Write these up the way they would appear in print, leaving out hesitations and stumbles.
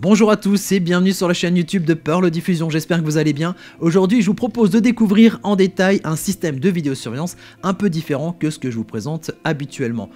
Bonjour à tous et bienvenue sur la chaîne YouTube de Pearl Diffusion, j'espère que vous allez bien. Aujourd'hui je vous propose de découvrir en détail un système de vidéosurveillance un peu différent que ce que je vous présente habituellement.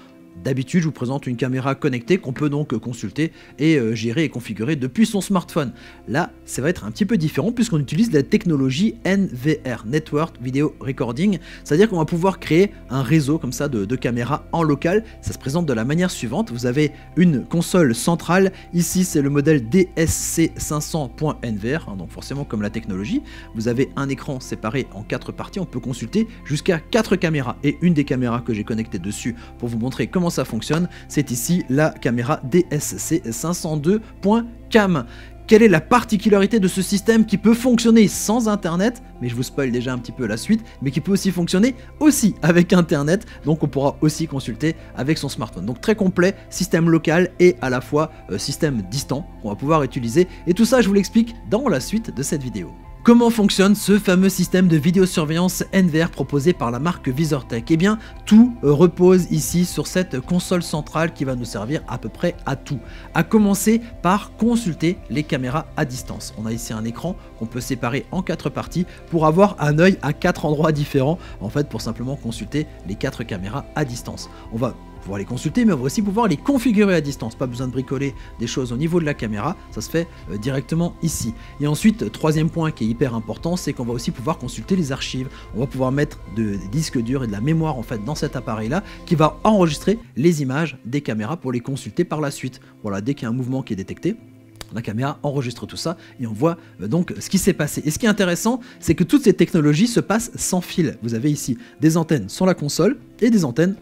D'habitude, je vous présente une caméra connectée qu'on peut donc consulter et gérer et configurer depuis son smartphone. Là, ça va être un petit peu différent puisqu'on utilise la technologie NVR, Network Video Recording, c'est-à-dire qu'on va pouvoir créer un réseau comme ça de caméras en local. Ça se présente de la manière suivante, vous avez une console centrale, ici c'est le modèle DSC500.NVR, donc forcément comme la technologie, vous avez un écran séparé en 4 parties, on peut consulter jusqu'à 4 caméras et une des caméras que j'ai connectées dessus pour vous montrer comment ça fonctionne, c'est ici la caméra DSC502.cam. Quelle est la particularité de ce système qui peut fonctionner sans internet, mais je vous spoil déjà un petit peu la suite, mais qui peut aussi fonctionner aussi avec internet, donc on pourra aussi consulter avec son smartphone. Donc très complet, système local et à la fois système distant qu'on va pouvoir utiliser, et tout ça je vous l'explique dans la suite de cette vidéo. Comment fonctionne ce fameux système de vidéosurveillance NVR proposé par la marque VisorTech? Eh bien, tout repose ici sur cette console centrale qui va nous servir à peu près à tout. À commencer par consulter les caméras à distance. On a ici un écran qu'on peut séparer en 4 parties pour avoir un œil à 4 endroits différents, en fait pour simplement consulter les 4 caméras à distance. On va pouvoir les consulter, mais on va aussi pouvoir les configurer à distance. Pas besoin de bricoler des choses au niveau de la caméra, ça se fait directement ici. Et ensuite, troisième point qui est hyper important, c'est qu'on va aussi pouvoir consulter les archives. On va pouvoir mettre des disques durs et de la mémoire en fait dans cet appareil-là qui va enregistrer les images des caméras pour les consulter par la suite. Voilà, dès qu'il y a un mouvement qui est détecté, la caméra enregistre tout ça et on voit donc ce qui s'est passé. Et ce qui est intéressant, c'est que toutes ces technologies se passent sans fil. Vous avez ici des antennes sur la console et des antennes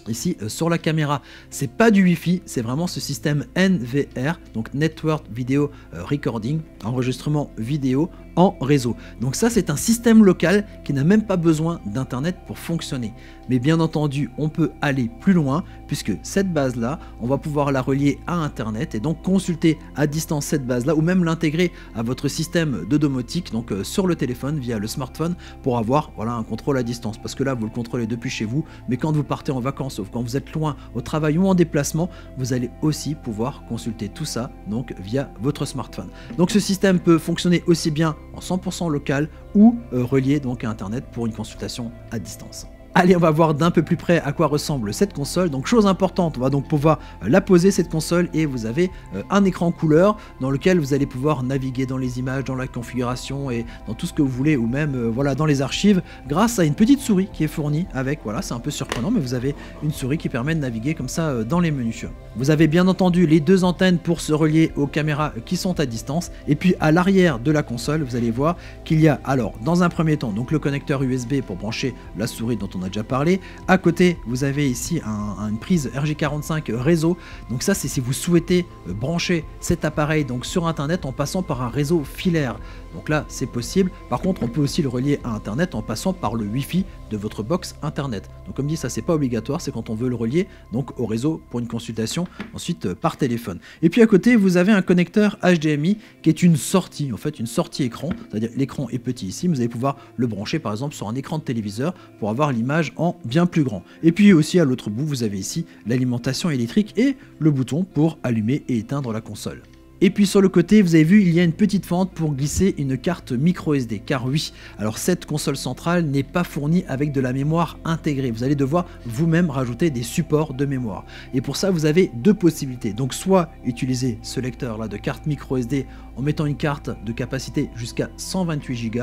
ici sur la caméra. C'est pas du Wi-Fi, c'est vraiment ce système NVR, donc Network Video Recording, enregistrement vidéo en réseau. Donc ça c'est un système local qui n'a même pas besoin d'internet pour fonctionner. Mais bien entendu on peut aller plus loin puisque cette base là on va pouvoir la relier à internet et donc consulter à distance cette base là ou même l'intégrer à votre système de domotique, donc sur le téléphone via le smartphone pour avoir voilà un contrôle à distance, parce que là vous le contrôlez depuis chez vous, mais quand vous partez en vacances sauf quand vous êtes loin au travail ou en déplacement, vous allez aussi pouvoir consulter tout ça donc via votre smartphone. Donc ce système peut fonctionner aussi bien en 100% local ou relié donc à internet pour une consultation à distance. Allez, on va voir d'un peu plus près à quoi ressemble cette console. Donc chose importante, on va donc pouvoir la poser cette console et vous avez un écran couleur dans lequel vous allez pouvoir naviguer dans les images, dans la configuration et dans tout ce que vous voulez, ou même voilà dans les archives grâce à une petite souris qui est fournie avec, voilà c'est un peu surprenant mais vous avez une souris qui permet de naviguer comme ça dans les menus. Vous avez bien entendu les deux antennes pour se relier aux caméras qui sont à distance, et puis à l'arrière de la console vous allez voir qu'il y a alors dans un premier temps donc le connecteur USB pour brancher la souris dont on a déjà parlé. À côté vous avez ici une prise RJ45 réseau, donc ça c'est si vous souhaitez brancher cet appareil donc sur internet en passant par un réseau filaire, donc là c'est possible. Par contre on peut aussi le relier à internet en passant par le Wi-Fi de votre box internet. Donc comme dit ça c'est pas obligatoire, c'est quand on veut le relier donc au réseau pour une consultation ensuite par téléphone. Et puis à côté vous avez un connecteur HDMI qui est une sortie, en fait une sortie écran, c'est-à-dire l'écran est petit ici, vous allez pouvoir le brancher par exemple sur un écran de téléviseur pour avoir l'image en bien plus grand. Et puis aussi à l'autre bout vous avez ici l'alimentation électrique et le bouton pour allumer et éteindre la console. Et puis sur le côté, vous avez vu, il y a une petite fente pour glisser une carte micro SD. Car oui, alors cette console centrale n'est pas fournie avec de la mémoire intégrée. Vous allez devoir vous-même rajouter des supports de mémoire. Et pour ça, vous avez deux possibilités. Donc soit utiliser ce lecteur là de carte micro SD en mettant une carte de capacité jusqu'à 128 Go.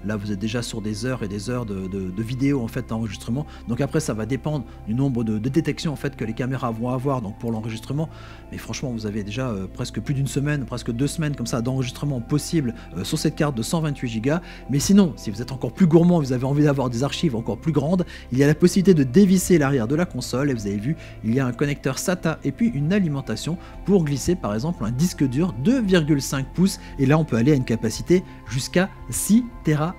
Là vous êtes déjà sur des heures et des heures de vidéos en fait d'enregistrement, donc après ça va dépendre du nombre de détections en fait que les caméras vont avoir donc pour l'enregistrement, mais franchement vous avez déjà presque plus d'une semaine, presque 2 semaines comme ça d'enregistrement possible sur cette carte de 128 Go. Mais sinon si vous êtes encore plus gourmand, vous avez envie d'avoir des archives encore plus grandes, il y a la possibilité de dévisser l'arrière de la console et vous avez vu il y a un connecteur SATA et puis une alimentation pour glisser par exemple un disque dur 2,5 pouces, et là on peut aller à une capacité jusqu'à 6 Teraoctets,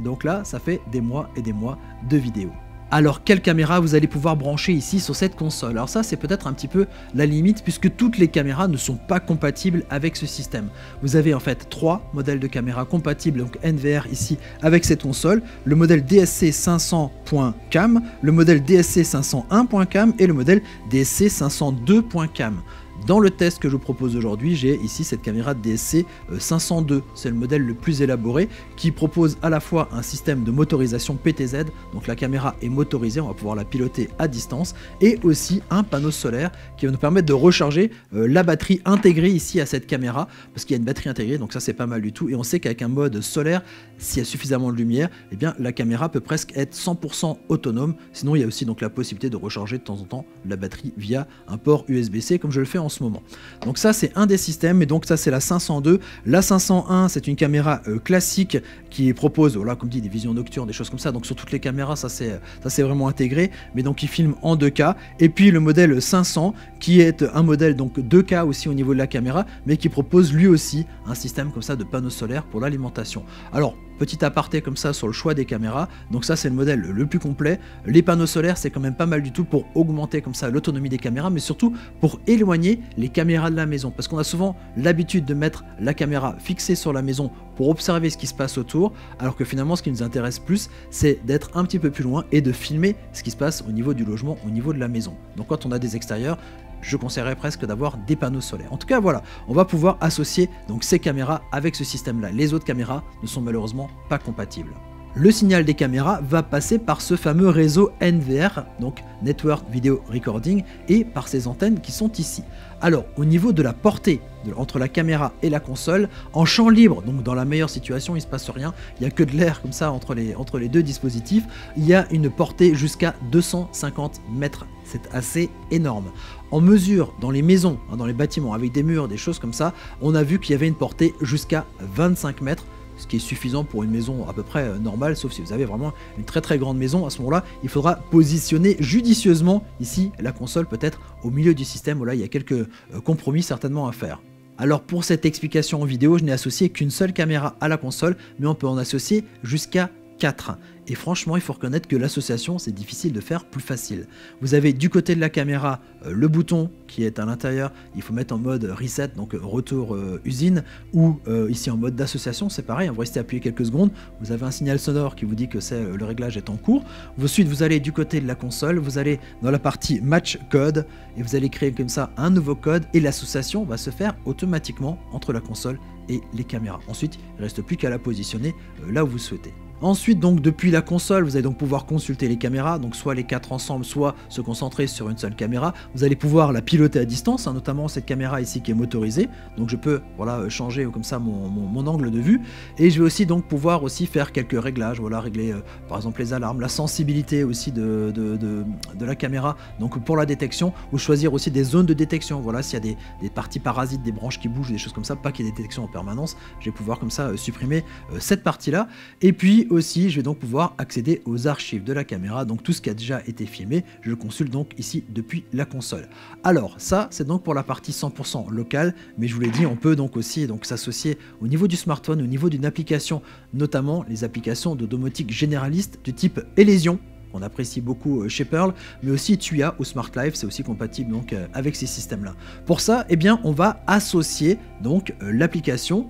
donc là ça fait des mois et des mois de vidéos. Alors quelle caméra vous allez pouvoir brancher ici sur cette console? Alors ça c'est peut-être un petit peu la limite puisque toutes les caméras ne sont pas compatibles avec ce système. Vous avez en fait 3 modèles de caméras compatibles, donc NVR ici avec cette console, le modèle DSC500.cam, le modèle DSC501.cam et le modèle DSC502.cam. Dans le test que je vous propose aujourd'hui, j'ai ici cette caméra DSC 502, c'est le modèle le plus élaboré qui propose à la fois un système de motorisation PTZ, donc la caméra est motorisée, on va pouvoir la piloter à distance, et aussi un panneau solaire qui va nous permettre de recharger la batterie intégrée ici à cette caméra, parce qu'il y a une batterie intégrée, donc ça c'est pas mal du tout, et on sait qu'avec un mode solaire, s'il y a suffisamment de lumière, eh bien la caméra peut presque être 100% autonome. Sinon il y a aussi donc la possibilité de recharger de temps en temps la batterie via un port USB-C comme je le fais en ce moment. Donc ça c'est un des systèmes, et donc ça c'est la 502. La 501 c'est une caméra classique qui propose, voilà, comme dit, des visions nocturnes, des choses comme ça, donc sur toutes les caméras ça c'est vraiment intégré, mais donc il filme en 2K. Et puis le modèle 500 qui est un modèle donc 2K aussi au niveau de la caméra, mais qui propose lui aussi un système comme ça de panneaux solaires pour l'alimentation. Alors petit aparté comme ça sur le choix des caméras, donc ça c'est le modèle le plus complet. Les panneaux solaires c'est quand même pas mal du tout pour augmenter comme ça l'autonomie des caméras, mais surtout pour éloigner les caméras de la maison, parce qu'on a souvent l'habitude de mettre la caméra fixée sur la maison pour observer ce qui se passe autour, alors que finalement ce qui nous intéresse plus c'est d'être un petit peu plus loin et de filmer ce qui se passe au niveau du logement, au niveau de la maison. Donc quand on a des extérieurs, je conseillerais presque d'avoir des panneaux solaires. En tout cas voilà, on va pouvoir associer donc ces caméras avec ce système là. Les autres caméras ne sont malheureusement pas compatibles. Le signal des caméras va passer par ce fameux réseau NVR, donc Network Video Recording, et par ces antennes qui sont ici. Alors au niveau de la portée entre la caméra et la console, en champ libre, donc dans la meilleure situation, il ne se passe rien, il n'y a que de l'air comme ça entre les deux dispositifs, il y a une portée jusqu'à 250 mètres, c'est assez énorme. En mesure, dans les maisons, dans les bâtiments, avec des murs, des choses comme ça, on a vu qu'il y avait une portée jusqu'à 25 mètres, ce qui est suffisant pour une maison à peu près normale, sauf si vous avez vraiment une très très grande maison. À ce moment-là, il faudra positionner judicieusement ici la console peut-être au milieu du système. Voilà, il y a quelques compromis certainement à faire. Alors pour cette explication en vidéo, je n'ai associé qu'une seule caméra à la console, mais on peut en associer jusqu'à 4. Et franchement, il faut reconnaître que l'association, c'est difficile de faire plus facile. Vous avez du côté de la caméra le bouton qui est à l'intérieur, il faut mettre en mode reset, donc retour usine, ou ici en mode d'association, c'est pareil, vous restez appuyé quelques secondes, vous avez un signal sonore qui vous dit que le réglage est en cours. Ensuite, vous allez du côté de la console, vous allez dans la partie match code, et vous allez créer comme ça un nouveau code, et l'association va se faire automatiquement entre la console et les caméras. Ensuite, il ne reste plus qu'à la positionner là où vous souhaitez. Ensuite, donc depuis la console, vous allez donc pouvoir consulter les caméras, donc soit les 4 ensemble, soit se concentrer sur une seule caméra. Vous allez pouvoir la piloter à distance, notamment cette caméra ici qui est motorisée. Donc je peux voilà, changer comme ça mon angle de vue. Et je vais aussi donc pouvoir aussi faire quelques réglages, voilà, régler par exemple les alarmes, la sensibilité aussi de la caméra, donc pour la détection, ou choisir aussi des zones de détection. Voilà, s'il y a des parties parasites, des branches qui bougent, des choses comme ça, pas qu'il y ait des détections en permanence, je vais pouvoir comme ça supprimer cette partie-là. Et puis aussi, je vais donc pouvoir accéder aux archives de la caméra, donc tout ce qui a déjà été filmé, je le consulte donc ici depuis la console. Alors ça, c'est donc pour la partie 100% locale, mais je vous l'ai dit, on peut donc aussi s'associer au niveau du smartphone, au niveau d'une application, notamment les applications de domotique généraliste du type Elysion, on apprécie beaucoup chez Pearl, mais aussi Tuya ou Smart Life, c'est aussi compatible donc avec ces systèmes-là. Pour ça, eh bien, on va associer donc l'application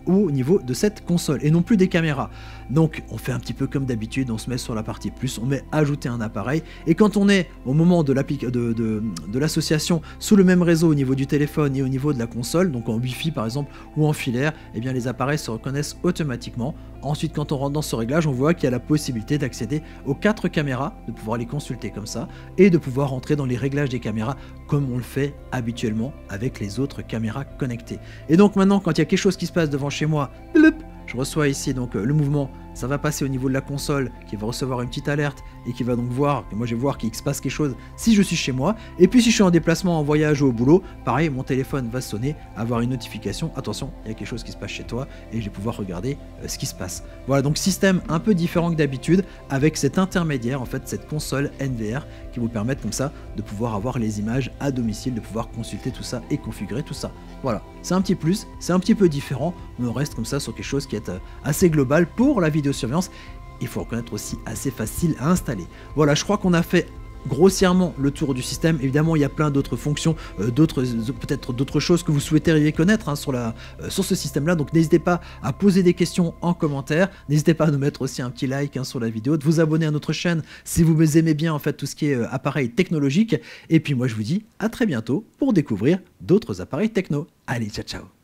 au niveau de cette console et non plus des caméras. Donc on fait un petit peu comme d'habitude, on se met sur la partie plus, on met ajouter un appareil, et quand on est au moment de l'association sous le même réseau au niveau du téléphone et au niveau de la console, donc en Wi-Fi par exemple ou en filaire, eh bien les appareils se reconnaissent automatiquement. Ensuite, quand on rentre dans ce réglage, on voit qu'il y a la possibilité d'accéder aux 4 caméras, de pouvoir les consulter comme ça, et de pouvoir entrer dans les réglages des caméras comme on le fait habituellement avec les autres caméras connectées. Et donc maintenant, quand il y a quelque chose qui se passe devant chez moi, je reçois ici donc le mouvement, ça va passer au niveau de la console qui va recevoir une petite alerte et qui va donc voir, et moi je vais voir qu'il se passe quelque chose si je suis chez moi. Et puis si je suis en déplacement, en voyage ou au boulot, pareil, mon téléphone va sonner, avoir une notification, attention, il y a quelque chose qui se passe chez toi, et je vais pouvoir regarder ce qui se passe. Voilà, donc système un peu différent que d'habitude, avec cet intermédiaire, en fait, cette console NVR qui vous permettent comme ça de pouvoir avoir les images à domicile, de pouvoir consulter tout ça et configurer tout ça. Voilà, c'est un petit plus, c'est un petit peu différent, mais on reste comme ça sur quelque chose qui est assez global pour la vidéosurveillance. Il faut reconnaître aussi assez facile à installer. Voilà, je crois qu'on a fait grossièrement le tour du système. Évidemment, il y a plein d'autres fonctions, peut-être d'autres choses que vous souhaiteriez connaître hein, sur ce système-là. Donc n'hésitez pas à poser des questions en commentaire. N'hésitez pas à nous mettre aussi un petit like hein, sur la vidéo, de vous abonner à notre chaîne si vous aimez bien en fait tout ce qui est appareil technologique. Et puis moi, je vous dis à très bientôt pour découvrir d'autres appareils techno. Allez, ciao ciao.